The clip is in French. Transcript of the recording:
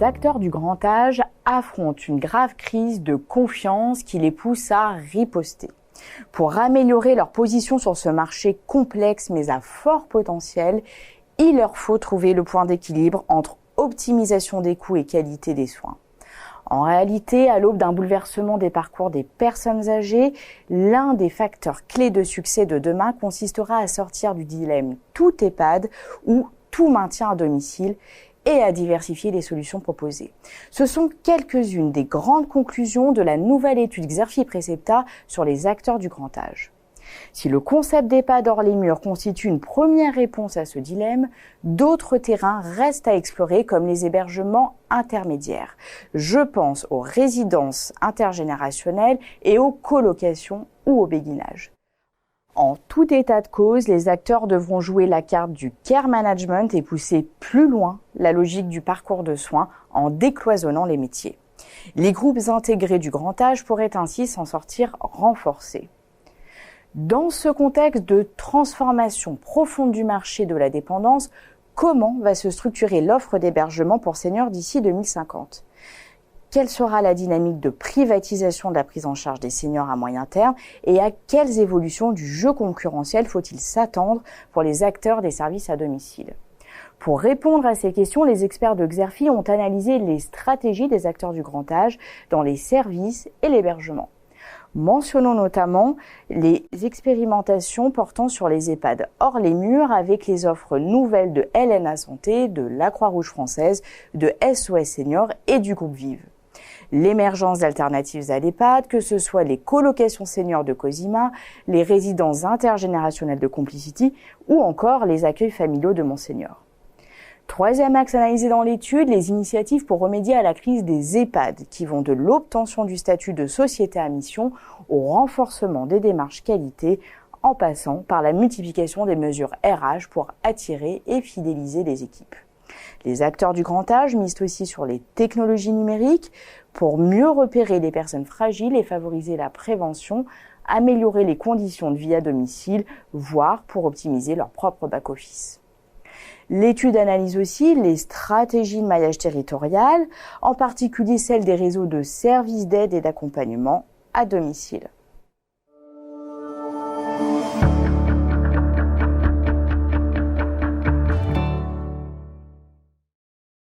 les acteurs du grand âge affrontent une grave crise de confiance qui les pousse à riposter. Pour améliorer leur position sur ce marché complexe mais à fort potentiel, il leur faut trouver le point d'équilibre entre optimisation des coûts et qualité des soins. En réalité, à l'aube d'un bouleversement des parcours des personnes âgées, l'un des facteurs clés de succès de demain consistera à sortir du dilemme tout EHPAD ou tout maintien à domicile et à diversifier les solutions proposées. Ce sont quelques-unes des grandes conclusions de la nouvelle étude Xerfi-Precepta sur les acteurs du grand âge. Si le concept d'EHPAD hors les murs constitue une première réponse à ce dilemme, d'autres terrains restent à explorer comme les hébergements intermédiaires. Je pense aux résidences intergénérationnelles et aux colocations ou au béguinage. En tout état de cause, les acteurs devront jouer la carte du care management et pousser plus loin la logique du parcours de soins en décloisonnant les métiers. Les groupes intégrés du grand âge pourraient ainsi s'en sortir renforcés. Dans ce contexte de transformation profonde du marché de la dépendance, comment va se structurer l'offre d'hébergement pour seniors d'ici 2050 ? Quelle sera la dynamique de privatisation de la prise en charge des seniors à moyen terme et à quelles évolutions du jeu concurrentiel faut-il s'attendre pour les acteurs des services à domicile ? Pour répondre à ces questions, les experts de Xerfi ont analysé les stratégies des acteurs du grand âge dans les services et l'hébergement. Mentionnons notamment les expérimentations portant sur les EHPAD hors les murs avec les offres nouvelles de LNA Santé, de la Croix-Rouge française, de SOS Seniors et du groupe Vive. L'émergence d'alternatives à l'EHPAD, que ce soit les colocations seniors de Cosima, les résidences intergénérationnelles de Complicity ou encore les accueils familiaux de Monseigneur. Troisième axe analysé dans l'étude, les initiatives pour remédier à la crise des EHPAD qui vont de l'obtention du statut de société à mission au renforcement des démarches qualité en passant par la multiplication des mesures RH pour attirer et fidéliser les équipes. Les acteurs du grand âge misent aussi sur les technologies numériques pour mieux repérer les personnes fragiles et favoriser la prévention, améliorer les conditions de vie à domicile, voire pour optimiser leur propre back-office. L'étude analyse aussi les stratégies de maillage territorial, en particulier celles des réseaux de services d'aide et d'accompagnement à domicile.